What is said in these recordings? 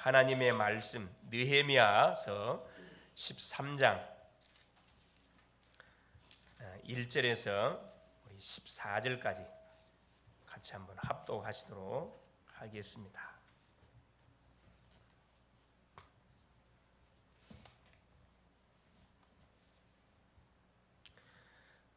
하나님의 말씀 느헤미야서 13장 1절에서 14절까지 같이 한번 합독하시도록 하겠습니다.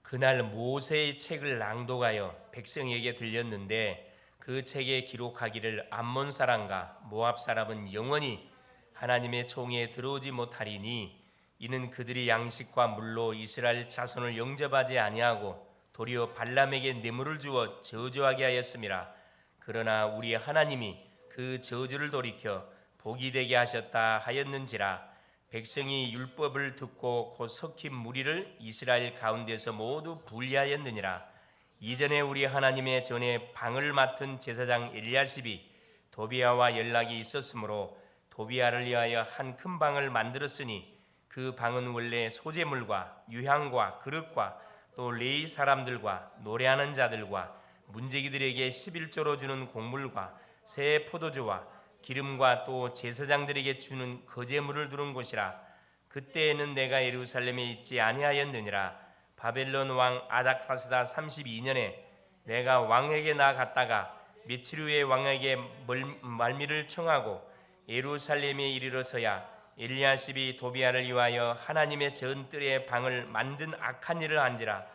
그날 모세의 책을 낭독하여 백성에게 들렸는데 그 책에 기록하기를 암몬 사람과 모압 사람은 영원히 하나님의 총에 들어오지 못하리니 이는 그들이 양식과 물로 이스라엘 자손을 영접하지 아니하고 도리어 발람에게 뇌물을 주어 저주하게 하였음이라. 그러나 우리 하나님이 그 저주를 돌이켜 복이 되게 하셨다 하였는지라. 백성이 율법을 듣고 곧 섞인 무리를 이스라엘 가운데서 모두 분리하였느니라. 이전에 우리 하나님의 전에 방을 맡은 제사장 엘리야십이 도비아와 연락이 있었으므로 도비아를 위하여 한 큰 방을 만들었으니 그 방은 원래 소재물과 유향과 그릇과 또 레위 사람들과 노래하는 자들과 문제기들에게 11조로 주는 곡물과 새 포도주와 기름과 또 제사장들에게 주는 거제물을 두는 곳이라. 그때에는 내가 예루살렘에 있지 아니하였느니라. 바벨론 왕 아닥사스다 32년에 내가 왕에게 나아갔다가 며칠 후에 왕에게 말미를 청하고 예루살렘에 이르러서야 엘리야십이 도비아를 위하여 하나님의 전뜰의 방을 만든 악한 일을 한지라.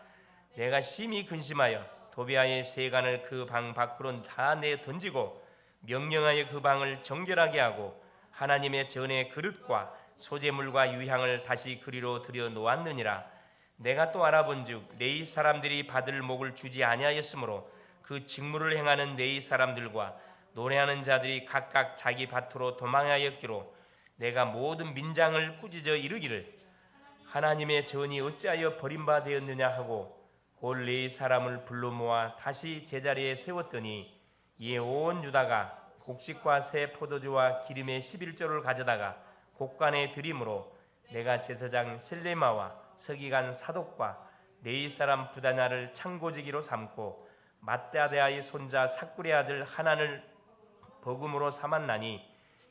내가 심히 근심하여 도비아의 세간을 그 방 밖으로 다 내 던지고 명령하여 그 방을 정결하게 하고 하나님의 전의 그릇과 소재물과 유향을 다시 그리로 들여 놓았느니라. 내가 또 알아본즉 레위 사람들이 받을 목을 주지 아니하였으므로 그 직무를 행하는 레위 사람들과 노래하는 자들이 각각 자기 밭으로 도망하였기로 내가 모든 민장을 꾸짖어 이르기를 하나님의 전이 어찌하여 버림받았느냐 하고 곧 레위 사람을 불러 모아 다시 제자리에 세웠더니 이에 온 유다가 곡식과 새 포도주와 기름의 11조를 가져다가 곡간에 드림으로 내가 제사장 셀레마와 서기관 사독과 레위 사람 부다냐를 창고지기로 삼고 맏다대아의 손자 삭굴의 아들 하난을 버금으로 삼았나니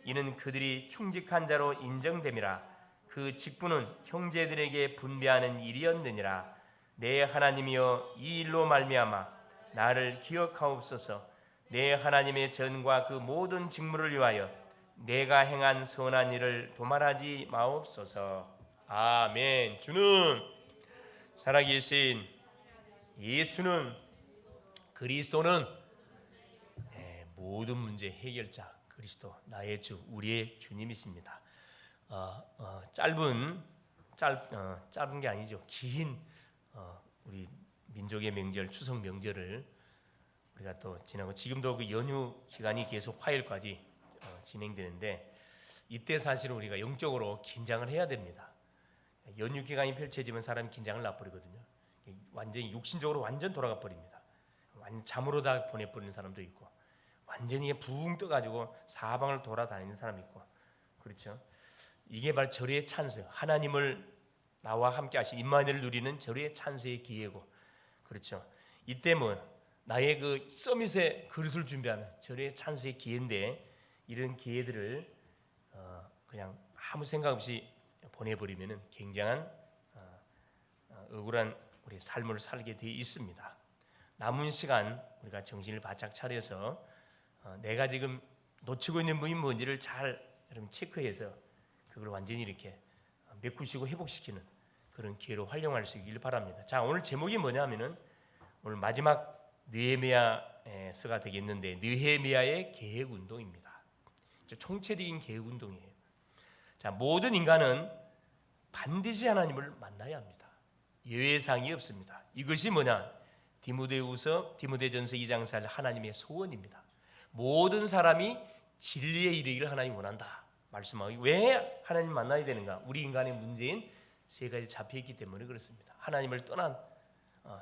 이는 그들이 충직한 자로 인정됨이라. 그 직분은 형제들에게 분배하는 일이었느니라. 내 하나님이여 이 일로 말미암아 나를 기억하옵소서. 내 하나님의 전과 그 모든 직무를 위하여 내가 행한 선한 일을 도말하지 마옵소서. 아멘. 주는 살아계신 예수는 그리스도는 모든 문제 해결자 그리스도 나의 주 우리의 주님이십니다. 짧은 게 아니죠. 긴 우리 민족의 명절 추석 명절을 우리가 또 지나고 지금도 그 연휴 기간이 계속 화요일까지 진행되는데 이때 사실 우리가 영적으로 긴장을 해야 됩니다. 연휴 기간이 펼쳐지면 사람이 긴장을 놔버리거든요. 완전히 육신적으로 완전 돌아가 버립니다. 잠으로 다 보내버리는 사람도 있고 완전히 붕 떠가지고 사방을 돌아다니는 사람이 있고 그렇죠. 이게 바로 절의 찬스, 하나님을 나와 함께 하신 임마누엘을 누리는 절의 찬스의 기회고 그렇죠. 이때 뭐 나의 그 서밋의 그릇을 준비하는 절의 찬스의 기회인데 이런 기회들을 그냥 아무 생각 없이 보내버리면 굉장한 억울한 우리 삶을 살게 되어 있습니다. 남은 시간 우리가 정신을 바짝 차려서 내가 지금 놓치고 있는 부분이 뭔지를 잘 여러분 체크해서 그걸 완전히 이렇게 메꾸시고 회복시키는 그런 기회로 활용할 수 있길 바랍니다. 자, 오늘 제목이 뭐냐면은 오늘 마지막 느헤미야서가 되겠는데 느헤미야의 계획운동입니다. 총체적인 계획운동이에요. 자, 모든 인간은 반드시 하나님을 만나야 합니다. 예외상이 없습니다. 이것이 뭐냐? 디모데전서 2장 4절 하나님의 소원입니다. 모든 사람이 진리에 이르기를 하나님이 원한다 말씀하기. 왜 하나님 만나야 되는가? 우리 인간의 문제인 세 가지 잡혀있기 때문에 그렇습니다. 하나님을 떠난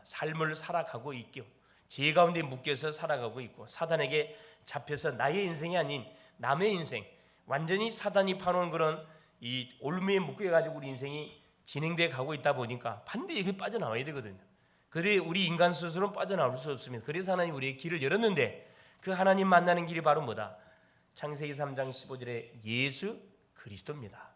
삶을 살아가고 있고 죄 가운데 묶여서 살아가고 있고 사단에게 잡혀서 나의 인생이 아닌 남의 인생 완전히 사단이 파놓은 그런 이 올무에 묶여가지고 우리 인생이 진행돼 가고 있다 보니까 반드시 여기 빠져나와야 되거든요. 그래 우리 인간 스스로는 빠져나올 수 없습니다. 그래서 하나님 우리의 길을 열었는데 그 하나님 만나는 길이 바로 뭐다? 창세기 3장 15절에 예수 그리스도입니다.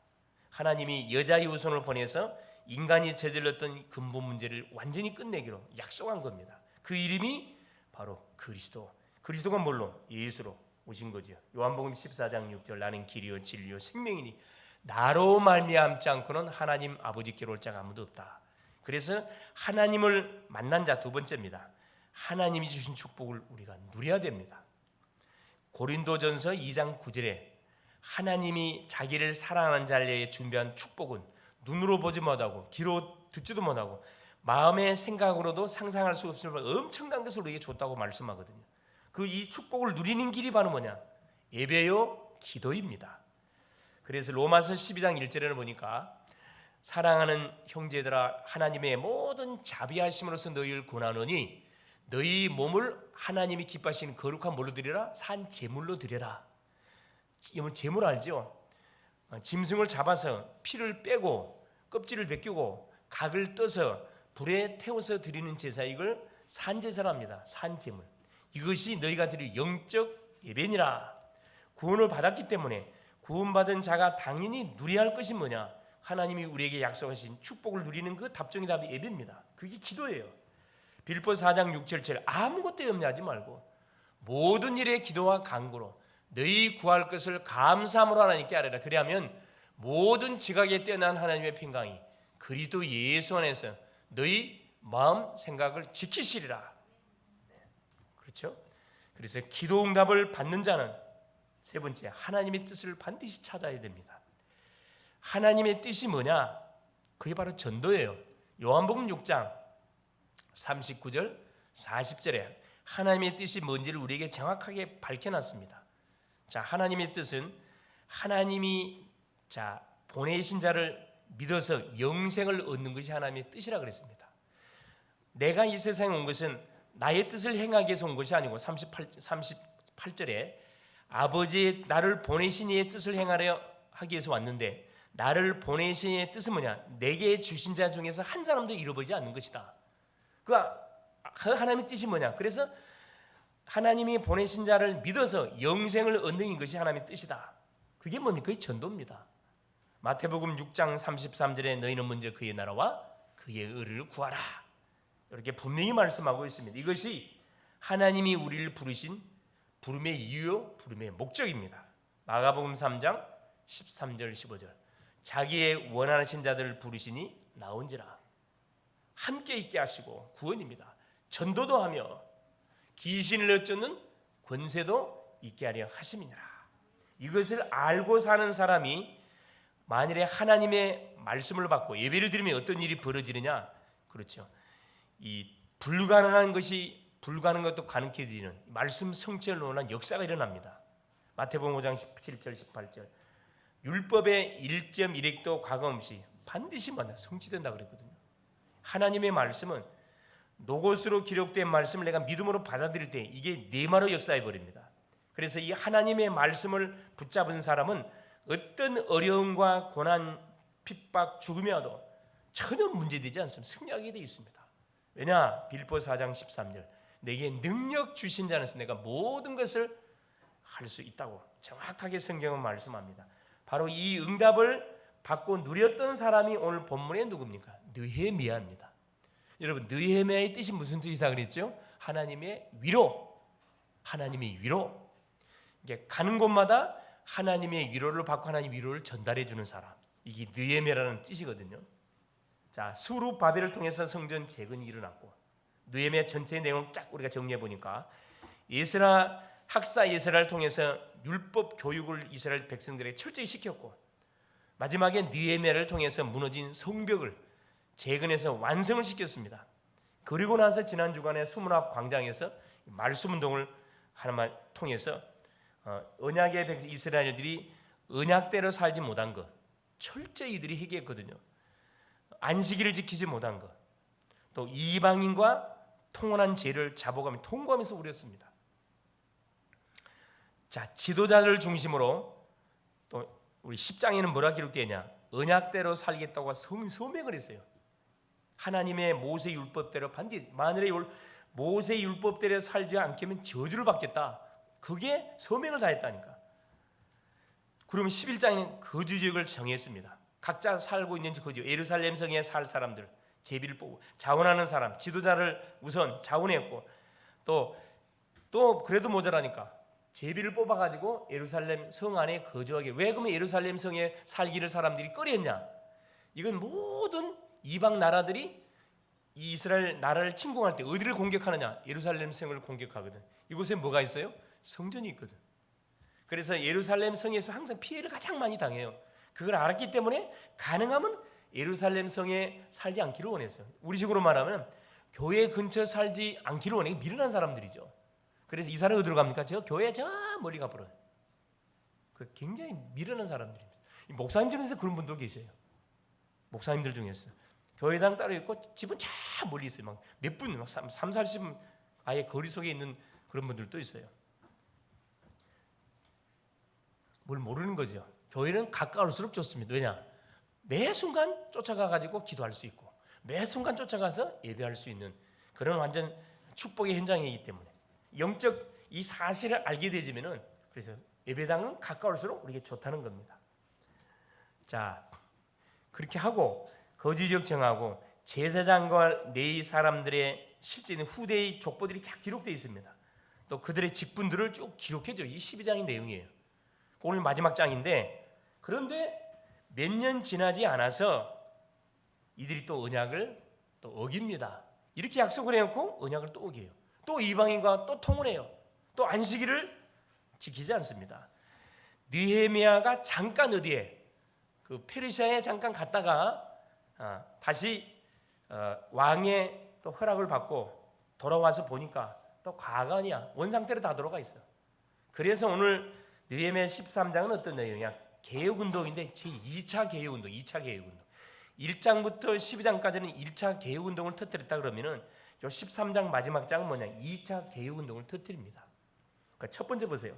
하나님이 여자의 후손을 보내서 인간이 저질렀던 근본 문제를 완전히 끝내기로 약속한 겁니다. 그 이름이 바로 그리스도. 그리스도가 뭘로? 예수로 오신 거죠. 요한복음 14장 6절 나는 길이요 진리요 생명이니 나로 말미암지 않고는 하나님 아버지께로 올 자가 아무도 없다. 그래서 하나님을 만난 자 두 번째입니다. 하나님이 주신 축복을 우리가 누려야 됩니다. 고린도전서 2장 9절에 하나님이 자기를 사랑하는 자에게 준비한 축복은 눈으로 보지 못하고 귀로 듣지도 못하고 마음의 생각으로도 상상할 수 없을 엄청난 것을 우리에게 줬다고 말씀하거든요. 그 이 축복을 누리는 길이 바로 뭐냐? 예배요 기도입니다. 그래서 로마서 12장 1절에는 보니까 사랑하는 형제들아 하나님의 모든 자비하심으로써 너희를 권하노니 너희 몸을 하나님이 기뻐하시는 거룩한 뭘로 드리라? 산 제물로 드려라. 이건 제물 알죠? 짐승을 잡아서 피를 빼고 껍질을 벗기고 각을 떠서 불에 태워서 드리는 제사, 이걸 산제사랍니다. 산제물. 이것이 너희가 드릴 영적 예배니라. 구원을 받았기 때문에 구원받은 자가 당연히 누려야 할 것이 뭐냐? 하나님이 우리에게 약속하신 축복을 누리는 그 답정이 답이 예배입니다. 그게 기도예요. 빌립보서 4장 6, 7절 아무것도 염려하지 말고 모든 일에 기도와 간구로 너희 구할 것을 감사함으로 하나님께 아뢰라. 그리하면 모든 지각에 뛰어난 하나님의 평강이 그리스도 예수 안에서 너희 마음 생각을 지키시리라. 그렇죠? 그래서 기도 응답을 받는 자는 세 번째, 하나님의 뜻을 반드시 찾아야 됩니다. 하나님의 뜻이 뭐냐? 그게 바로 전도예요. 요한복음 6장 39절 40절에 하나님의 뜻이 뭔지를 우리에게 정확하게 밝혀놨습니다. 자, 하나님의 뜻은 하나님이 보내신 자를 믿어서 영생을 얻는 것이 하나님의 뜻이라 그랬습니다. 내가 이 세상에 온 것은 나의 뜻을 행하기 위해서 온 것이 아니고 38절에 아버지의 나를 보내신 이의 뜻을 행하려 하기 위해서 왔는데 나를 보내신 이의 뜻은 뭐냐? 내게 주신 자 중에서 한 사람도 잃어버리지 않는 것이다. 그 하나님의 뜻이 뭐냐? 그래서 하나님이 보내신 자를 믿어서 영생을 얻는 것이 하나님의 뜻이다. 그게 뭡니까? 그게 전도입니다. 마태복음 6장 33절에 너희는 먼저 그의 나라와 그의 의를 구하라. 이렇게 분명히 말씀하고 있습니다. 이것이 하나님이 우리를 부르신 부름의 이유요, 부름의 목적입니다. 마가복음 3장 13절 15절 자기의 원하신 자들을 부르시니 나온지라. 함께 있게 하시고 구원입니다. 전도도 하며 귀신을 내쫓는 권세도 있게 하려 하심이니라. 이것을 알고 사는 사람이 만일에 하나님의 말씀을 받고 예배를 드리면 어떤 일이 벌어지느냐? 그렇죠. 이 불가능한 것이 불가능한 것도 가능케 드리는 말씀 성취를 논한 역사가 일어납니다. 마태복음 5장 17절 18절 율법의 1.1획도 과감없이 반드시 성취된다 그랬거든요. 하나님의 말씀은 노고스로 기록된 말씀을 내가 믿음으로 받아들일 때 이게 네마로 역사해 버립니다. 그래서 이 하나님의 말씀을 붙잡은 사람은 어떤 어려움과 고난, 핍박, 죽음이 와도 전혀 문제되지 않습니다. 승리하게 되어 있습니다. 왜냐? 빌립보서 4장 13절 내게 능력 주신 자는 내가 모든 것을 할 수 있다고 정확하게 성경은 말씀합니다. 바로 이 응답을 받고 누렸던 사람이 오늘 본문에 누굽니까? 느헤미야입니다. 여러분, 느헤미야의 뜻이 무슨 뜻이다 그랬죠? 하나님의 위로. 하나님의 위로. 이게 가는 곳마다 하나님의 위로를 받고 하나님 위로를 전달해 주는 사람. 이게 느헤미야라는 뜻이거든요. 자, 수르 바벨을 통해서 성전 재건이 일어났고 느헤미야 전체의 내용을 쫙 우리가 정리해 보니까 에스라 학사 에스라를 통해서 율법 교육을 이스라엘 백성들에게 철저히 시켰고 마지막에 느헤미야를 통해서 무너진 성벽을 재건해서 완성을 시켰습니다. 그리고 나서 지난 주간에 수문앞 광장에서 말씀 운동을 하나만 통해서 언약의 백성 이스라엘들이 언약대로 살지 못한 것 철저히 이들이 회개했거든요. 안식일을 지키지 못한 것, 또 이방인과 통혼한 죄를 자복하며 통과하면서 우렸습니다. 자, 지도자를 중심으로 또 우리 10장에는 뭐라 기록되냐? 언약대로 살겠다고 소명을 했어요. 하나님의 모세 율법대로 반드시 만일에 모세 율법대로 살지 않게 하면 저주를 받겠다. 그게 소명을 다했다니까. 그러면 11장에는 거주 지역을 정했습니다. 각자 살고 있는 거주, 예루살렘 성에 살 사람들 제비를 뽑고, 자원하는 사람 지도자를 우선 자원했고, 또 그래도 모자라니까 제비를 뽑아가지고 예루살렘 성 안에 거주하게. 왜 그러면 예루살렘 성에 살기를 사람들이 꺼렸냐? 이건 모든 이방 나라들이 이스라엘 나라를 침공할 때 어디를 공격하느냐? 예루살렘 성을 공격하거든. 이곳에 뭐가 있어요? 성전이 있거든. 그래서 예루살렘 성에서 항상 피해를 가장 많이 당해요. 그걸 알았기 때문에 가능하면 예루살렘 성에 살지 않기를 원했어요. 우리식으로 말하면 교회 근처 살지 않기를 원해. 미련한 사람들이죠. 그래서 이 사람이 어디로 갑니까? 저 교회 저 멀리 가버려요. 굉장히 미련한 사람들입니다. 목사님 중에서 그런 분도 계세요. 목사님들 중에서 교회당 따로 있고 집은 저 멀리 있어요. 막 몇 분, 막 3, 40분 아예 거리 속에 있는 그런 분들도 있어요. 뭘 모르는 거죠. 교회는 가까울수록 좋습니다. 왜냐? 매 순간 쫓아가가지고 기도할 수 있고, 매 순간 쫓아가서 예배할 수 있는 그런 완전 축복의 현장이기 때문에 영적 이 사실을 알게 되지면은, 그래서 예배당은 가까울수록 우리에게 좋다는 겁니다. 자, 그렇게 하고 거주지역 정하고 제사장과 레위 사람들의 실제 후대의 족보들이 쫙 기록되어 있습니다. 또 그들의 직분들을 쭉 기록해줘. 이 12장의 내용이에요. 오늘 마지막 장인데, 그런데 몇 년 지나지 않아서 이들이 또 언약을 또 어깁니다. 이렇게 약속을 해놓고 언약을 또 어겨요. 또 이방인과 또 통을 해요. 또 안식일을 지키지 않습니다. 느헤미야가 잠깐 어디에 그 페르시아에 잠깐 갔다가 다시 왕의 또 허락을 받고 돌아와서 보니까 또 과거냐 원상태로 다 돌아가 있어. 그래서 오늘 느헤미야 13장은 어떤 내용이야? 개혁운동인데 제2차 개혁운동, 2차 개혁운동. 1장부터 12장까지는 1차 개혁운동을 터뜨렸다 그러면은 요 13장 마지막 장은 뭐냐? 2차 개혁운동을 터뜨립니다. 그러니까 첫 번째 보세요.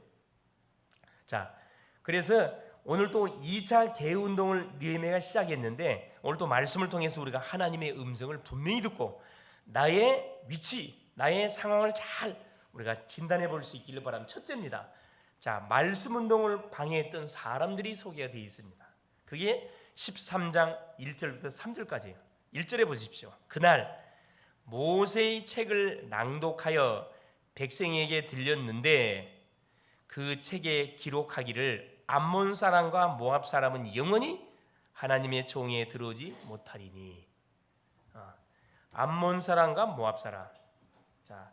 자, 그래서 오늘 또 2차 개혁운동을 느헤미야가 시작했는데, 오늘 또 말씀을 통해서 우리가 하나님의 음성을 분명히 듣고 나의 위치, 나의 상황을 잘 우리가 진단해 볼 수 있기를 바랍니다. 첫째입니다. 자, 말씀 운동을 방해했던 사람들이 소개가 되어 있습니다. 그게 13장 1절부터 3절까지예요. 1절에 보십시오. 그날 모세의 책을 낭독하여 백성에게 들렸는데 그 책에 기록하기를 암몬 사람과 모압 사람은 영원히 하나님의 총에 들어오지 못하리니. 암몬 사람과 모압 사람. 자,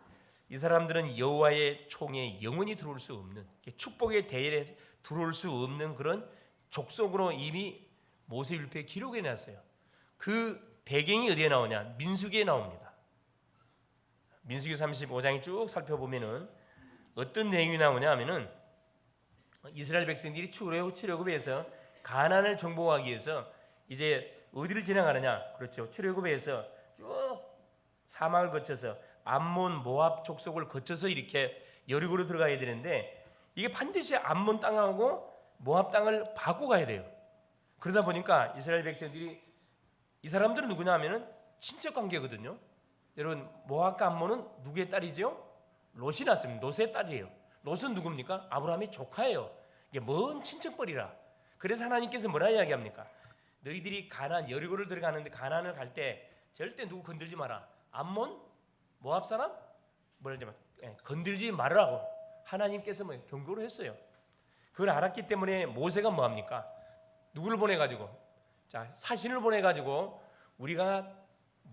이 사람들은 여호와의 총에 영원히 들어올 수 없는, 축복의 대열에 들어올 수 없는 그런 족속으로 이미 모세율표에 기록해 놨어요. 그 배경이 어디에 나오냐? 민수기에 나옵니다. 민수기 35장에 쭉 살펴보면은 어떤 내용이 나오냐 하면은, 이스라엘 백성들이 출애굽에서 가나안을 정복하기 위해서 이제 어디를 지나가느냐? 그렇죠. 출애굽에서 쭉 사막을 거쳐서 암몬 모압 족속을 거쳐서 이렇게 여리고로 들어가야 되는데, 이게 반드시 암몬 땅하고 모압 땅을 받고 가야 돼요. 그러다 보니까 이스라엘 백성들이, 이 사람들은 누구냐 하면은 친척 관계거든요. 여러분, 모압과 암몬은 누구의 딸이죠? 롯이 낳았습니다. 롯의 딸이에요. 롯은 누굽니까? 아브라함의 조카예요. 이게 먼 친척벌이라. 그래서 하나님께서 뭐라 이야기합니까? 너희들이 가나안 여리고를 들어가는데, 가나안을 갈 때 절대 누구 건들지 마라. 암몬, 모압 사람 건들지 말으라고 하나님께서 경고를 했어요. 그걸 알았기 때문에 모세가 뭐합니까? 누구를 보내가지고, 자, 사신을 보내가지고 우리가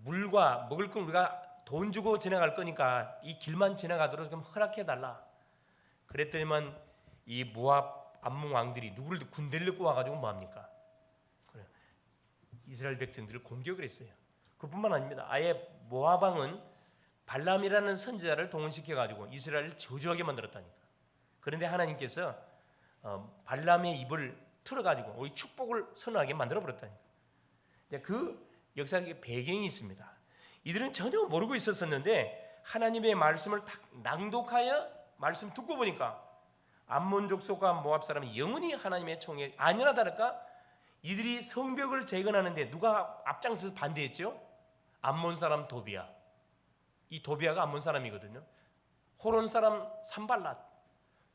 물과 먹을 건 우리가 돈 주고 지나갈 거니까 이 길만 지나가도록 좀 허락해달라. 그랬더니만 이 모압 암몬 왕들이 누구를 군대를 넣고 와가지고 뭐합니까? 그래, 이스라엘 백성들을 공격을 했어요. 그뿐만 아닙니다. 아예 모압 왕은 발람이라는 선지자를 동원시켜가지고 이스라엘을 저주하게 만들었다니까. 그런데 하나님께서 발람의 입을 틀어가지고 우리 축복을 선언하게 만들어버렸다니까. 그 역사의 배경이 있습니다. 이들은 전혀 모르고 있었었는데 하나님의 말씀을 딱 낭독하여 말씀 듣고 보니까 암몬 족속과 모압 사람이 영원히 하나님의 총에, 아니나 다를까 이들이 성벽을 재건하는데 누가 앞장서서 반대했죠? 암몬 사람 도비야. 이 도비아가 암몬 사람이거든요. 호론 사람 산발랏,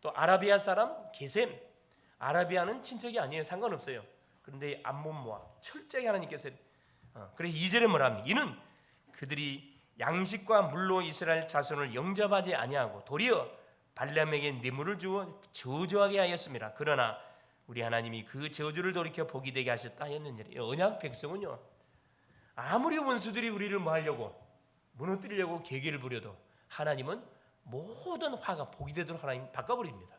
또 아라비아 사람 게셈, 아라비아는 친척이 아니에요. 상관없어요. 그런데 암몬 모압 철저히 하나님께서 그래서 2절에 뭐라 합니까? 이는 그들이 양식과 물로 이스라엘 자손을 영접하지 아니하고 도리어 발람에게 뇌물을 주어 저주하게 하였습니다. 그러나 우리 하나님이 그 저주를 돌이켜 복이 되게 하셨다 하였느니라. 언약 백성은요, 아무리 원수들이 우리를 뭐 하려고 무너뜨리려고 계계를 부려도 하나님은 모든 화가 복이 되도록 하나님 바꿔버립니다.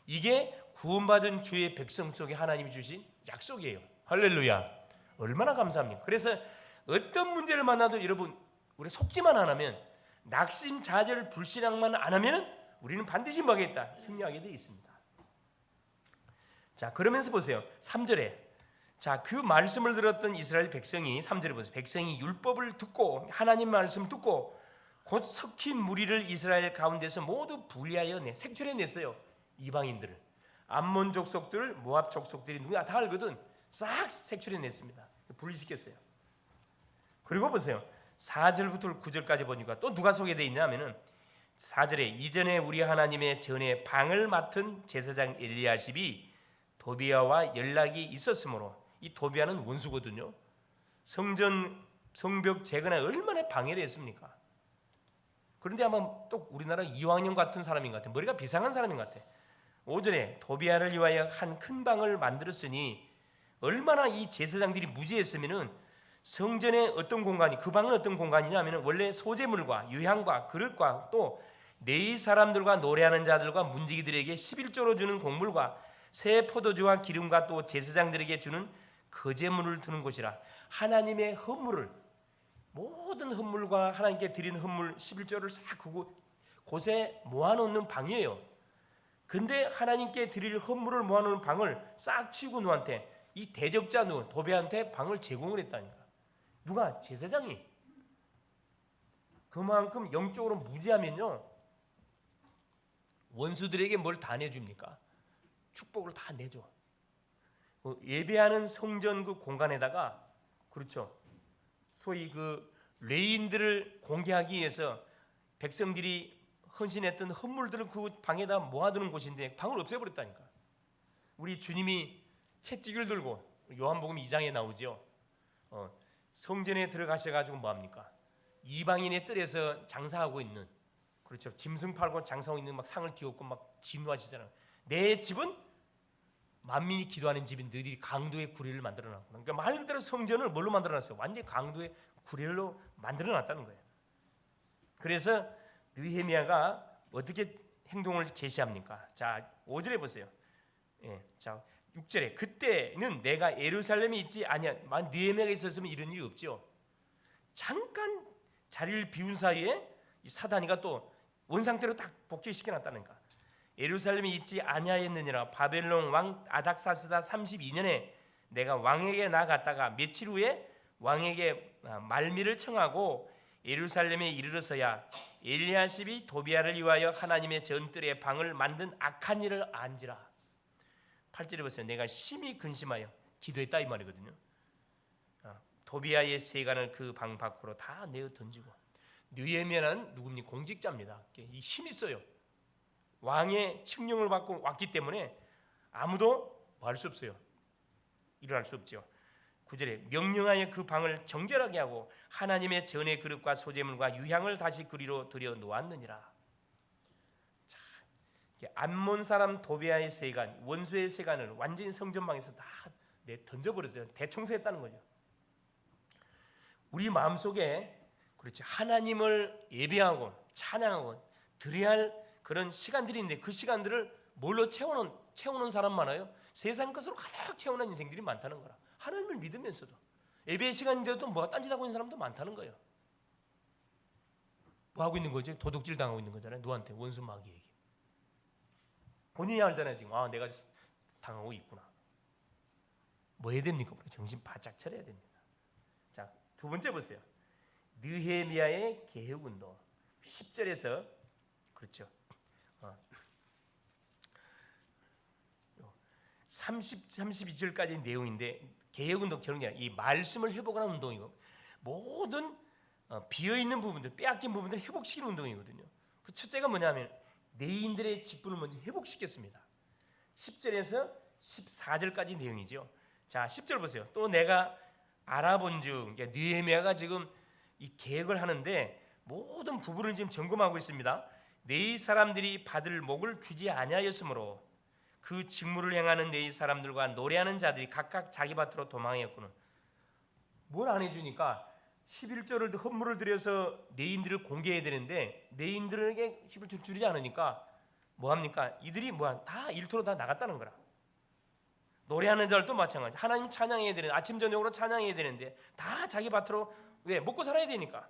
이게 구원받은 주의 백성 속에 하나님이 주신 약속이에요. 할렐루야. 얼마나 감사합니까? 그래서 어떤 문제를 만나도 여러분, 우리 속지만 안 하면, 낙심, 좌절, 불신앙만 안 하면 우리는 반드시 뭐하겠다? 승리하게 되어 있습니다. 자, 그러면서 보세요. 3절에 자, 그 말씀을 들었던 이스라엘 백성이 3절에 보세요. 백성이 율법을 듣고 하나님 말씀 듣고 곧 섞인 무리를 이스라엘 가운데서 모두 분리하여 색출해냈어요. 이방인들을, 암몬 족속들, 모압 족속들이 누가 다 알거든. 싹 색출해냈습니다. 분리시켰어요. 그리고 보세요. 4절부터 9절까지 보니까 또 누가 소개되어 있냐면은 4절에 이전에 우리 하나님의 전에 방을 맡은 제사장 엘리야십이 도비아와 연락이 있었으므로, 이 도비아는 원수거든요. 성벽 재건에 얼마나 방해를 했습니까? 그런데 아마 또 우리나라 이왕영 같은 사람인 것 같아. 머리가 비상한 사람인 것 같아. 5절에 도비아를 위하여 한 큰 방을 만들었으니, 얼마나 이 제사장들이 무지했으면은 성전의 어떤 공간이, 그 방은 어떤 공간이냐면은 원래 소재물과 유향과 그릇과 또 네이 사람들과 노래하는 자들과 문지기들에게 11조로 주는 곡물과 새 포도주와 기름과 또 제사장들에게 주는 거제물을 두는 곳이라. 하나님의 헌물을, 모든 헌물과 하나님께 드린 헌물 11조를 싹 곳에 모아놓는 방이에요. 근데 하나님께 드릴 헌물을 모아놓는 방을 싹 치우고 누구한테? 이 대적자 도비아한테 방을 제공을 했다니까. 누가? 제사장이. 그만큼 영적으로 무지하면요, 원수들에게 뭘 다 내줍니까? 축복을 다 내줘. 예배하는 성전 그 공간에다가, 그렇죠, 소위 그 레인들을 공개하기 위해서 백성들이 헌신했던 헌물들을 그 방에다 모아두는 곳인데 방을 없애버렸다니까. 우리 주님이 채찍을 들고 요한복음 2장에 나오죠. 성전에 들어가셔가지고 뭐합니까? 이방인의 뜰에서 장사하고 있는, 그렇죠, 짐승 팔고 장사하고 있는 막 상을 뒤엎고 막 진노하시잖아요. 내 집은 만민이 기도하는 집인 너희들이 강도의 구례를 만들어놨고, 그러니까 말 그대로 성전을 뭘로 만들어놨어요? 완전히 강도의 구례로 만들어놨다는 거예요. 그래서 느헤미야가 어떻게 행동을 계시합니까? 자, 5절에 보세요. 자, 6절에 그때는 내가 예루살렘에 있지 아니야. 만 느헤미야가 있었으면 이런 일이 없죠. 잠깐 자리를 비운 사이에 이 사단이가 또 원상태로 딱 복귀시켜놨다는가. 예루살렘에 있지 아니하였느니라. 바벨론 왕 아닥사스다 32년에 내가 왕에게 나갔다가 며칠 후에 왕에게 말미를 청하고 예루살렘에 이르러서야 엘리야십이 도비아를 위하여 하나님의 전뜰에 방을 만든 악한 일을 안지라. 8절에 보세요. 내가 심히 근심하여 기도했다 이 말이거든요. 도비아의 세간을 그 방 밖으로 다 내어 던지고. 느헤미야는 누굽니까? 공직자입니다. 이 힘이 있어요. 왕의 칙령을 받고 왔기 때문에 아무도 뭐 할 수 없어요. 일어날 수 없죠. 9절에 명령하여 그 방을 정결하게 하고 하나님의 전의 그릇과 소재물과 유향을 다시 그리로 들여 놓았느니라. 자, 암몬 사람 도비아의 세간, 원수의 세간을 완전히 성전방에서 다 던져버렸어요. 대청소했다는 거죠. 우리 마음속에, 그렇지, 하나님을 예배하고 찬양하고 드려야 할 그런 시간들이 있는데 그 시간들을 뭘로 채우는 사람 많아요? 세상 것으로 가득 채우는 인생들이 많다는 거라. 하나님을 믿으면서도 예배 시간인데도 뭐가 딴짓하고 있는 사람도 많다는 거예요. 뭐 하고 있는 거지? 도둑질 당하고 있는 거잖아요. 누구한테? 원수 마귀에게. 본인이 알잖아요. 지금 내가 당하고 있구나. 뭐 해야 됩니까? 정신 바짝 차려야 됩니다. 자, 두 번째 보세요. 느헤미야의 개혁운동 10절에서, 그렇죠, 32절까지 내용인데, 개혁운동 결국은 이 말씀을 회복하는 운동이고 모든 비어있는 부분들, 빼앗긴 부분들을 회복시키는 운동이거든요. 그 첫째가 뭐냐면 내인들의 직분을 먼저 회복시켰습니다. 10절에서 14절까지 내용이죠. 자, 10절 보세요. 또 내가 알아본즉, 느헤미야가 지금 이 계획을 하는데 모든 부분을 지금 점검하고 있습니다. 네 사람들이 받을 목을 귀지 아니하였으므로 그 직무를 행하는 네 사람들과 노래하는 자들이 각각 자기 밭으로 도망하였구나. 뭘 안 해주니까 11절을 헌물을 들여서 내인들을 공개해야 되는데 내인들에게 11절 줄이지 않으니까 뭐합니까? 이들이 다 일터로 다 나갔다는 거라. 노래하는 자들도 마찬가지. 하나님 찬양해야 되는데 아침 저녁으로 찬양해야 되는데 다 자기 밭으로 왜? 먹고 살아야 되니까.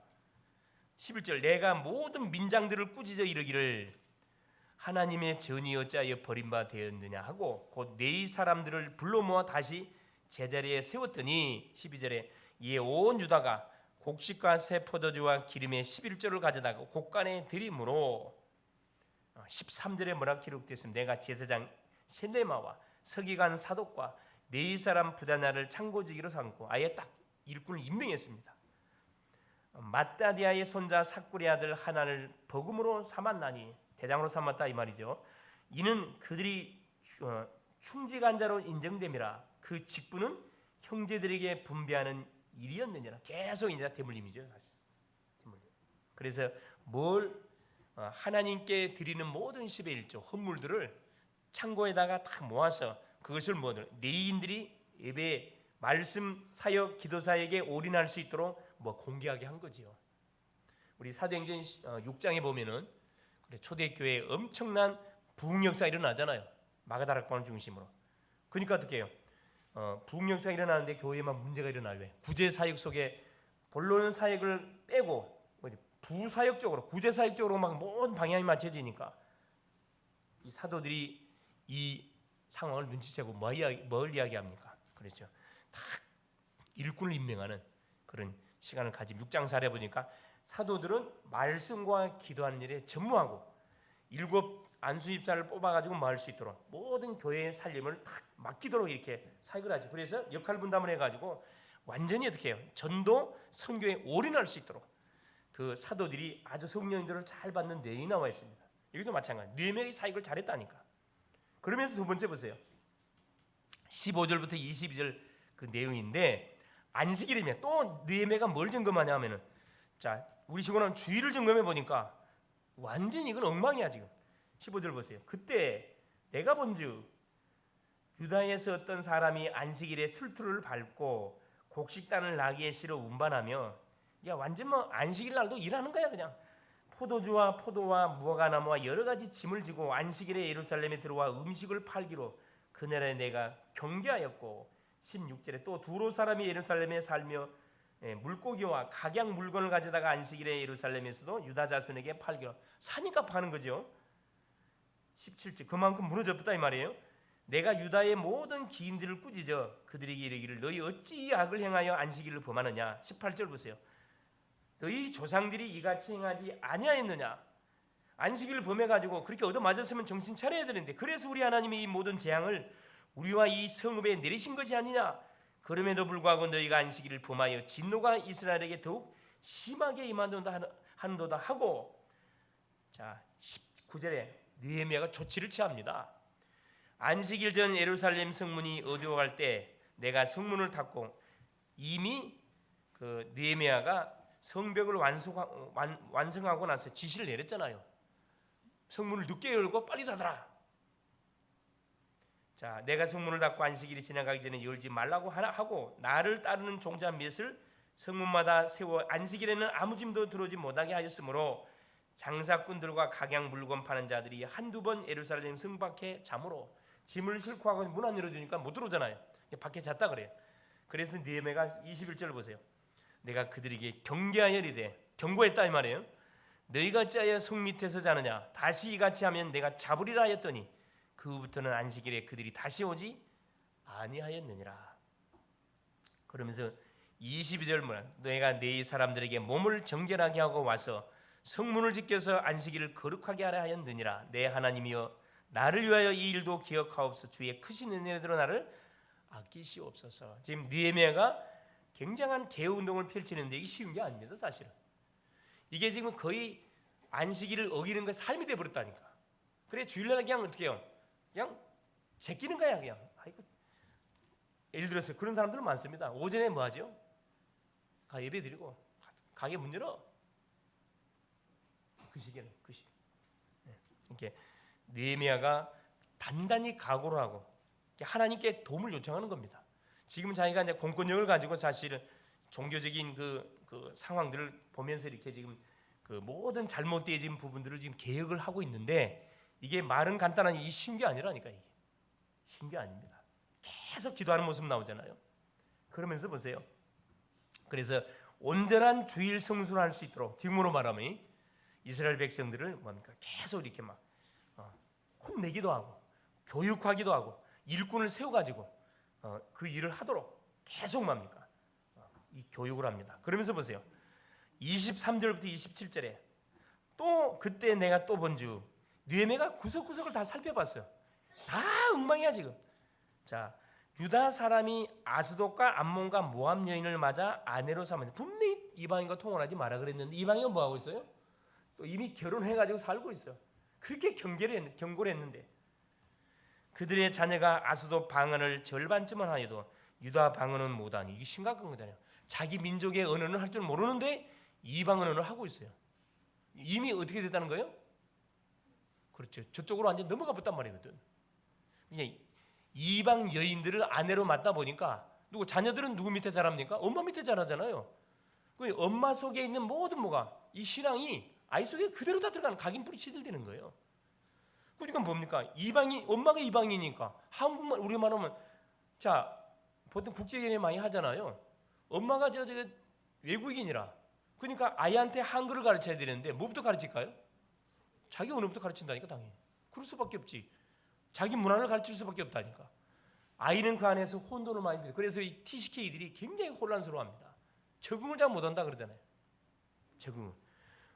11절 내가 모든 민장들을 꾸짖어 이르기를 하나님의 전이 어찌하여 버림바 되었느냐 하고 곧 네 사람들을 불러 모아 다시 제자리에 세웠더니 12절에 이에 온 유다가 곡식과 새 포도주와 기름의 11조를 가져다가 곡간에 드림으로 13절에 뭐라 기록되었습니다. 내가 제사장 셀레마와 서기관 사독과 네 사람 부다나를 창고지기로 삼고 아예 딱 일꾼을 임명했습니다. 마따디아의 손자 삭구리 아들 하나를 버금으로 삼았나니 대장으로 삼았다 이 말이죠. 이는 그들이 충직한 자로 인정됨이라 그 직분은 형제들에게 분배하는 일이었느니라. 계속 이제 대물림이죠 사실. 그래서 하나님께 드리는 모든 10의 1조 헌물들을 창고에다가 다 모아서 그것을 내인들이 예배, 말씀 사역, 기도 사역에 올인할 수 있도록 공개하게 한 거지요. 우리 사도행전 6장에 보면은 초대교회에 엄청난 부흥 역사 일어나잖아요. 마가다락방을 중심으로. 그러니까 어떻게 해요? 부흥 역사 일어나는데 교회에만 문제가 일어나요. 왜? 구제 사역 속에 본론 사역을 빼고 부사역 쪽으로, 구제 사역 쪽으로 막 모든 방향이 맞춰지니까 이 사도들이 이 상황을 눈치채고 뭘 이야기합니까? 그렇죠. 다 일꾼을 임명하는 그런 시간을 가지고 6장 살에 보니까 사도들은 말씀과 기도하는 일에 전무하고 7 안수입자를 뽑아가지고 뭐 할 수 있도록 모든 교회의 살림을 딱 맡기도록 이렇게 사역을 하죠. 그래서 역할 분담을 해가지고 완전히 어떻게 해요? 전도 선교에 올인할 수 있도록 그 사도들이 아주 성령님들을 잘 받는 내용이 나와 있습니다. 여기도 마찬가지. 느헤미야의 사역을 잘했다니까. 그러면서 두 번째 보세요. 15절부터 22절 그 내용인데 안식일이면 또 느헤미야가 뭘 점검하냐 하면은 자 우리 시고는 주일을 점검해 보니까 완전히 이건 엉망이야 지금. 15절 보세요. 그때 내가 본즉 유다에서 어떤 사람이 안식일에 술투를 밟고 곡식단을 나귀에 실어 운반하며 야 완전 안식일 날도 일하는 거야 그냥. 포도주와 포도와 무화과나무와 여러 가지 짐을 지고 안식일에 예루살렘에 들어와 음식을 팔기로 그날에 내가 경계하였고 16절에 또 두로 사람이 예루살렘에 살며 물고기와 각양 물건을 가져다가 안식일에 예루살렘에서도 유다 자손에게 팔기로 사니까 파는 거죠. 17절 그만큼 무너졌다 이 말이에요. 내가 유다의 모든 기인들을 꾸짖어 그들에게 이르기를 너희 어찌 이 악을 행하여 안식일을 범하느냐. 18절 보세요. 너희 조상들이 이같이 행하지 아니하였느냐. 안식일을 범해가지고 그렇게 얻어맞았으면 정신 차려야 되는데 그래서 우리 하나님이 이 모든 재앙을 우리와 이 성읍에 내리신 것이 아니냐. 그럼에도 불구하고 너희가 안식일을 범하여 진노가 이스라엘에게 더욱 심하게 임하도다 하고 자 19절에 느헤미야가 조치를 취합니다. 안식일 전 예루살렘 성문이 어두워갈 때 내가 성문을 닫고 이미 그 느헤미야가 성벽을 완성하고 나서 지시를 내렸잖아요. 성문을 늦게 열고 빨리 닫아라. 자, 내가 성문을 닫고 안식일이 지나가기 전에 열지 말라고 하고 나를 따르는 종자 몇을 성문마다 세워 안식일에는 아무 짐도 들어오지 못하게 하였으므로 장사꾼들과 각양 물건 파는 자들이 한두 번 예루살렘 성 밖에 잠으로 짐을 싣고 하고 문 안 열어주니까 못 들어오잖아요. 밖에 잤다 그래요. 그래서 느헤미야가 21절을 보세요. 내가 그들에게 경계하여리되 경고했다 이 말이에요. 너희가 어찌하여 성 밑에서 자느냐. 다시 이같이 하면 내가 잡으리라 하였더니 그 후부터는 안식일에 그들이 다시 오지 아니하였느니라. 그러면서 22절 뭐라 너희가 네 사람들에게 몸을 정결하게 하고 와서 성문을 지켜서 안식일을 거룩하게 하라 하였느니라. 내 하나님이여 나를 위하여 이 일도 기억하옵소서. 주의 크신 은혜로 나를 아끼시옵소서. 지금 느헤미야가 굉장한 개혁운동을 펼치는데 이게 쉬운 게 아닙니다. 사실은 이게 지금 거의 안식일을 어기는 게 삶이 돼버렸다니까. 그래 주일날 그냥 어떻게 해요? 그냥 제끼는 거야 그냥. 예를 들어서 그런 사람들은 많습니다. 오전에 뭐 하죠? 예배 드리고 가게 문 열어. 그 시기에는 그 시기. 이렇게 느헤미야가 단단히 각오를 하고 하나님께 도움을 요청하는 겁니다. 지금 자기가 이제 공권력을 가지고 사실은 종교적인 그 상황들을 보면서 이렇게 지금 그 모든 잘못되어진 부분들을 지금 개혁을 하고 있는데, 이게 말은 간단한 이 쉬운 게 아니라니까. 이게 쉬운 게 아닙니다. 계속 기도하는 모습 나오잖아요. 그러면서 보세요. 그래서 온전한 주일 성수를 할 수 있도록, 지금으로 말하면 이스라엘 백성들을 뭡니까? 계속 이렇게 막 혼내기도 하고 교육하기도 하고 일꾼을 세워가지고 그 일을 하도록 계속 뭡니까? 이 교육을 합니다. 그러면서 보세요. 23절부터 27절에 또 그때 내가 또 본즉 느헤미야가 구석구석을 다 살펴봤어요. 다 엉망이야 지금. 자, 유다 사람이 아스돗과 암몬과 모압 여인을 맞아 아내로 삼았는데, 분명히 이방인과 통혼하지 마라 그랬는데 이방인은 뭐 하고 있어요? 또 이미 결혼해가지고 살고 있어. 그렇게 경고를 했는데 그들의 자녀가 아스돗 방언을 절반쯤은 하여도 유다 방언은 못하니, 이게 심각한 거잖아요. 자기 민족의 언어는 할 줄 모르는데 이방 언어를 하고 있어요. 이미 어떻게 됐다는 거예요? 그렇죠. 저쪽으로 완전 넘어가 봤단 말이거든. 이방 여인들을 아내로 맞다 보니까 자녀들은 누구 밑에 자랍니까? 엄마 밑에 자라잖아요. 그 엄마 속에 있는 모든 이 신앙이 아이 속에 그대로 다 들어가는, 각인뿔이 시들되는 거예요. 그러니까 뭡니까? 엄마가 이방이니까 한국말 우리말 하면, 자, 보통 국제연애 많이 하잖아요. 엄마가 저 외국인이라, 그러니까 아이한테 한글을 가르쳐야 되는데 뭐부터 가르칠까요? 자기 언어부터 가르친다니까. 당연히 그럴 수밖에 없지. 자기 문화를 가르칠 수밖에 없다니까. 아이는 그 안에서 혼돈을 많이 빚어요. 그래서 이 TCK들이 굉장히 혼란스러워합니다. 적응을 잘 못한다 그러잖아요. 적응.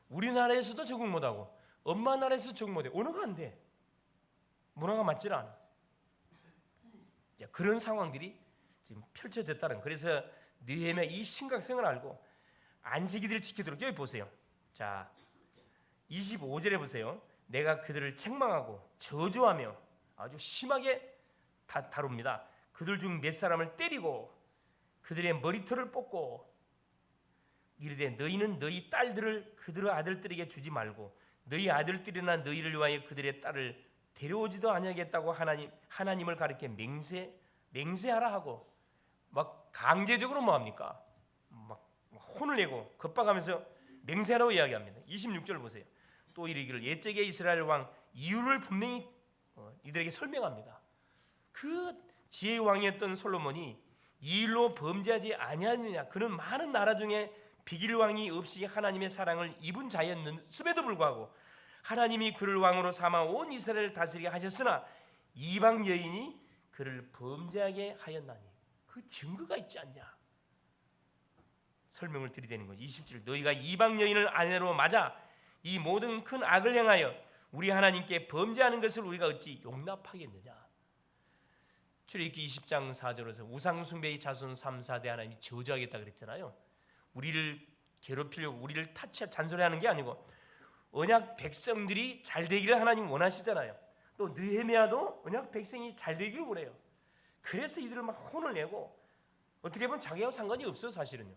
우리나라에서도 적응 못하고 엄마 나라에서도 적응 못해. 언어가 안 돼. 문화가 맞질 않아. 그런 상황들이 지금 펼쳐졌다는. 그래서 느헤미야 이 심각성을 알고 안식일을 지키도록. 여기 보세요. 자, 25절에 보세요. 내가 그들을 책망하고 저주하며 아주 심하게 다룹니다. 그들 중 몇 사람을 때리고 그들의 머리털을 뽑고 이르되 너희는 너희 딸들을 그들의 아들들에게 주지 말고 너희 아들들이나 너희를 위하여 그들의 딸을 데려오지도 아니하겠다고 하나님을 가리켜 맹세하라 하고 막 강제적으로 뭐합니까? 막 혼을 내고 겁박하면서 맹세하라고 이야기합니다. 26절 보세요. 또 이르기를 옛적에 이스라엘 왕 이유를 분명히 이들에게 설명합니다. 그 지혜의 왕이었던 솔로몬이 이 일로 범죄하지 아니하느냐, 그는 많은 나라 중에 비길 왕이 없이 하나님의 사랑을 입은 자였음에도 불구하고 하나님이 그를 왕으로 삼아 온 이스라엘을 다스리게 하셨으나 이방 여인이 그를 범죄하게 하였나니 그 증거가 있지 않냐. 설명을 드리되는 거죠. 20절 너희가 이방 여인을 아내로 맞아 이 모든 큰 악을 행하여 우리 하나님께 범죄하는 것을 우리가 어찌 용납하겠느냐. 출애굽기 20장 4절에서 우상숭배의 자손 3, 4대 하나님이 저주하겠다 그랬잖아요. 우리를 괴롭히려고 우리를 잔소리하는 게 아니고 언약 백성들이 잘 되기를 하나님 원하시잖아요. 또 느헤미야도 언약 백성이 잘 되기를 원해요. 그래서 이들은 막 혼을 내고 어떻게 보면 자기하고 상관이 없어 사실은요.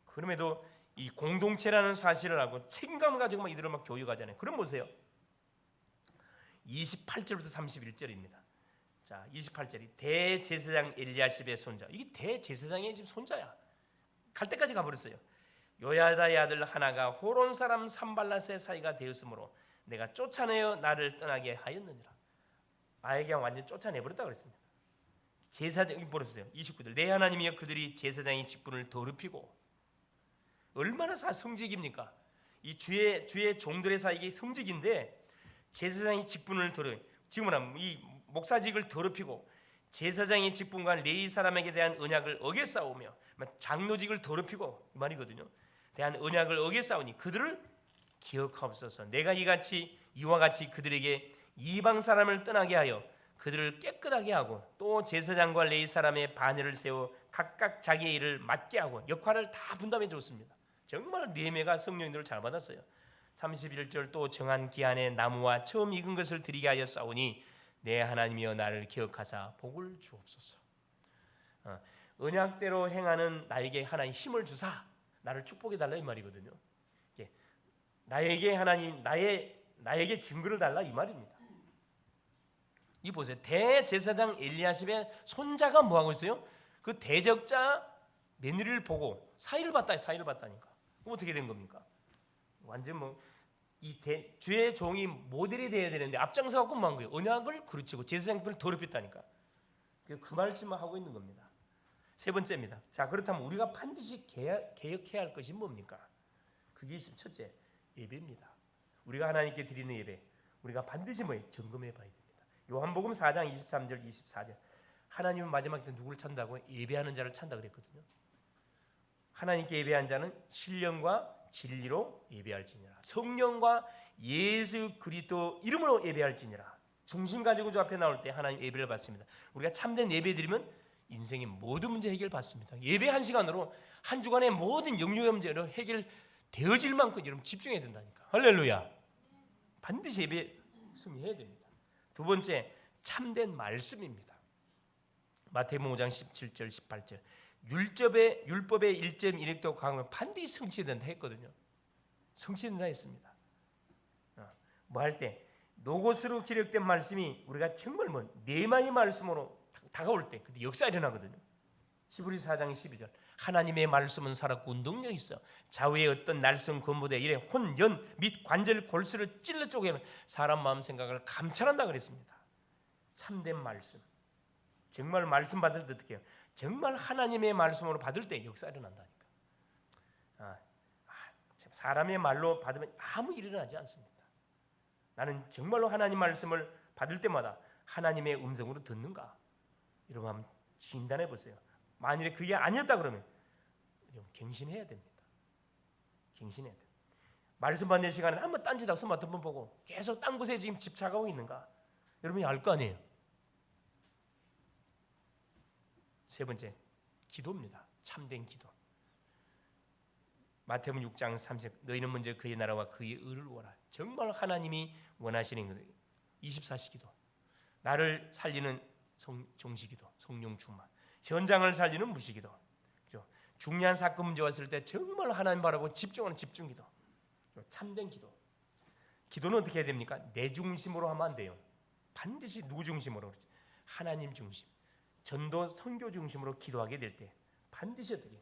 그럼에도 이 공동체라는 사실을 알고 책임감을 가지고 막 이들을 막 교육하잖아요. 그럼 보세요. 28절부터 31절입니다. 자, 28절이 대제사장 엘리야십의 손자. 이게 대제사장의 집 손자야. 갈 때까지 가버렸어요. 요야다의 아들 하나가 호론 사람 산발랏의 사이가 되었으므로 내가 쫓아내어 나를 떠나게 하였느니라. 아예 그냥 완전 쫓아내버렸다 그랬습니다. 제사장이 보세요. 29절 내 하나님이여 그들이 제사장의 직분을 더럽히고 얼마나 성직입니까? 이 주의 종들의 사이에 성직인데 제사장의 직분을 지금은 이 목사직을 더럽히고 제사장의 직분과 레위 사람에게 대한 언약을 어겨싸우며 장로직을 더럽히고 이 말이거든요. 대한 언약을 어겨싸우니 그들을 기억하옵소서. 내가 이와 같이 그들에게 이방 사람을 떠나게 하여 그들을 깨끗하게 하고 또 제사장과 레위 사람의 반열을 세워 각각 자기의 일을 맡게 하고 역할을 다 분담해 줬습니다. 정말 느헤미야가 성령님들을 잘 받았어요. 31절 또 정한 기한에 나무와 처음 익은 것을 드리게 하여 싸우니 내 하나님이여 나를 기억하사 복을 주옵소서. 언약대로 행하는 나에게 하나님 힘을 주사 나를 축복해 달라 이 말이거든요. 나에게 하나님 나에게 증거를 달라 이 말입니다. 이 보세요. 대제사장 엘리야십의 손자가 뭐 하고 있어요? 그 대적자 며느리를 보고 사위를 봤다니까. 그럼 어떻게 된 겁니까? 완전 주의 종이 모델이 돼야 되는데 앞장서 갖고 뭐 한 거예요? 언약을 그르치고 제사장을 더럽혔다니까. 그 말씀을 하고 있는 겁니다. 세 번째입니다. 자, 그렇다면 우리가 반드시 개혁해야 할 것이 뭡니까? 그게 있으면 첫째, 예배입니다. 우리가 하나님께 드리는 예배, 우리가 반드시 점검해 봐야 됩니다. 요한복음 4장 23절 24절. 하나님은 마지막 때 누구를 찬다고? 예배하는 자를 찬다 그랬거든요. 하나님께 예배한 자는 신령과 진리로 예배할지니라. 성령과 예수 그리스도 이름으로 예배할지니라. 중심 가지고 주 앞에 나올 때 하나님 예배를 받습니다. 우리가 참된 예배 드리면 인생의 모든 문제 해결 받습니다. 예배 한 시간으로 한 주간의 모든 영육의 문제로 해결되어질 만큼 여러분 집중해야 된다니까. 할렐루야. 반드시 예배 승리해야 됩니다. 두 번째, 참된 말씀입니다. 마태복음 5장 17절 18절. 율법의 1.1획도 강을 반드시 성취된다 했거든요. 성취된다 했습니다. 뭐 할 때 노고스로 기록된 말씀이 우리가 정말 네마의 말씀으로 다가올 때 그때 역사 일어나거든요. 히브리서 4장 12절. 하나님의 말씀은 살았고 운동력이 있어 좌우의 어떤 날성 건물에 이래 혼, 연, 및 관절, 골수를 찔러 쪼개면 사람 마음 생각을 감찰한다 그랬습니다. 참된 말씀. 정말 말씀 받을 때 어떻게 해요? 정말 하나님의 말씀으로 받을 때 역사 일어난다니까. 사람의 말로 받으면 아무 일이 일어나지 않습니다. 나는 정말로 하나님 말씀을 받을 때마다 하나님의 음성으로 듣는가? 여러분 한번 진단해 보세요. 만일에 그게 아니었다 그러면 갱신해야 됩니다. 갱신해야 돼요. 말씀 받는 시간에 한번 딴짓하고 스마트폰 보고 계속 딴 곳에 지금 집착하고 있는가? 여러분이 알 거 아니에요. 세 번째, 기도입니다. 참된 기도. 마태복음 6장 30. 너희는 먼저 그의 나라와 그의 의를 구하라. 정말 하나님이 원하시는 거예요. 24시 기도. 나를 살리는 종시기도, 성령 충만. 현장을 살리는 무시기도. 그렇죠? 중요한 사건 문제 왔을 때 정말 하나님 바라보고 집중하는 집중기도. 참된 기도. 기도는 어떻게 해야 됩니까? 내 중심으로 하면 안 돼요. 반드시 누구 중심으로? 하나님 중심. 전도 선교 중심으로 기도하게 될 때 반드시 어떻게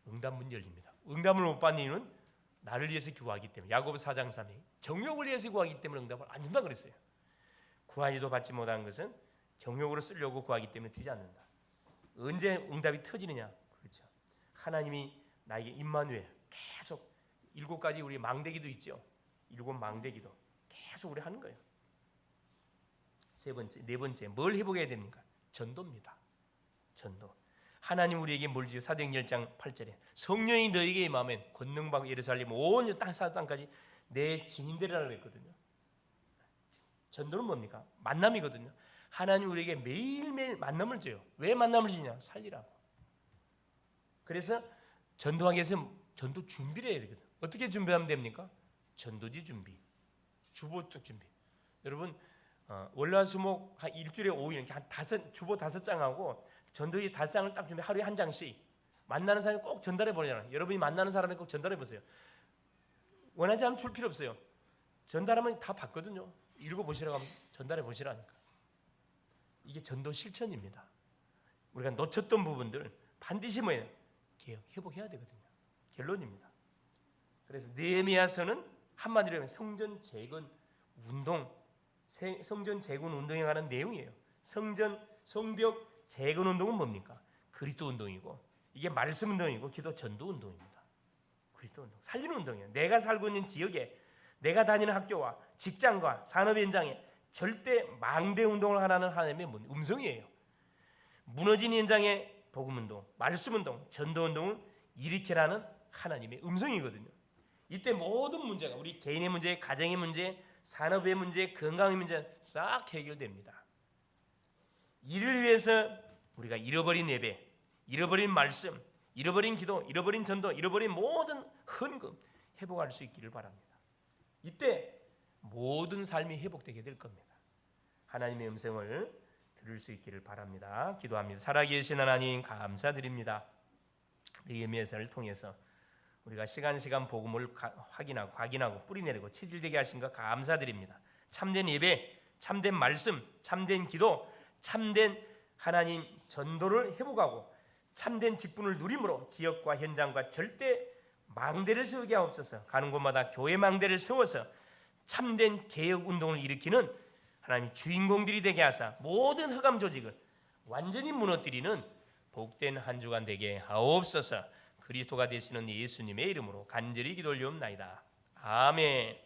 응답문 열립니다. 응답을 못 받는 이유는 나를 위해서 기도하기 때문에. 야고보서 4장 3절. 정욕을 위해서 구하기 때문에 응답을 안 준다 그랬어요. 구하지도 받지 못한 것은 정욕으로 쓰려고 구하기 때문에 주지 않는다. 언제 응답이 터지느냐? 그렇죠. 하나님이 나에게 임마누엘 계속 7가지 우리 망대기도 있죠. 7 망대기도 계속 우리 하는 거예요. 네 번째 뭘 회복해야 됩니까? 전도입니다. 전도. 하나님 우리에게 뭘 주요? 사도행전 1장 8절에 성령이 너에게 임하면 권능받고 예루살렘 온 땅까지 내 증인되리라고 했거든요. 전도는 뭡니까? 만남이거든요. 하나님 우리에게 매일매일 만남을 줘요. 왜 만남을 주냐? 살리라고. 그래서 전도하기 위해서 전도 준비를 해야 되거든요. 어떻게 준비하면 됩니까? 전도지 준비, 주보뚝 준비. 여러분 월화수목 한 일주일에 5일 이렇게 주보 5장하고 전도지 5장을 딱 준비 하루에 한 장씩 만나는 사람이 꼭 전달해 보잖아요. 여러분이 만나는 사람에 꼭 전달해 보세요. 원하지 않으면 줄 필요 없어요. 전달하면 다 받거든요. 읽어보시라고 하면 전달해 보시라니까. 이게 전도 실천입니다. 우리가 놓쳤던 부분들 반드시 뭐예요? 회복해야 되거든요. 결론입니다. 그래서 느헤미야서는 한마디로 하면 성전 재건 운동, 성전 재건 운동에 관한 내용이에요. 성벽 재건 운동은 뭡니까? 그리스도 운동이고, 이게 말씀 운동이고, 기도 전도 운동입니다. 그리스도 운동, 살리는 운동이에요. 내가 살고 있는 지역에, 내가 다니는 학교와 직장과 산업 현장에 절대 망대 운동을 하라는 하나님의 음성이에요. 무너진 현장에 복음 운동, 말씀 운동, 전도 운동을 일으키라는 하나님의 음성이거든요. 이때 모든 문제가 우리 개인의 문제, 가정의 문제, 산업의 문제, 건강의 문제 싹 해결됩니다. 이를 위해서 우리가 잃어버린 예배, 잃어버린 말씀, 잃어버린 기도, 잃어버린 전도, 잃어버린 모든 헌금 회복할 수 있기를 바랍니다. 이때 모든 삶이 회복되게 될 겁니다. 하나님의 음성을 들을 수 있기를 바랍니다. 기도합니다. 살아계신 하나님 감사드립니다. 느헤미야서를 통해서 우리가 시간 복음을 확인하고 뿌리내리고 체질되게 하신 것 감사드립니다. 참된 예배, 참된 말씀, 참된 기도, 참된 하나님 전도를 회복하고 참된 직분을 누림으로 지역과 현장과 절대 망대를 세우게 하옵소서. 가는 곳마다 교회 망대를 세워서 참된 개혁 운동을 일으키는 하나님 주인공들이 되게 하사 모든 흑암 조직을 완전히 무너뜨리는 복된 한 주간 되게 하옵소서. 그리스도가 되시는 예수님의 이름으로 간절히 기도 올리옵나이다. 아멘.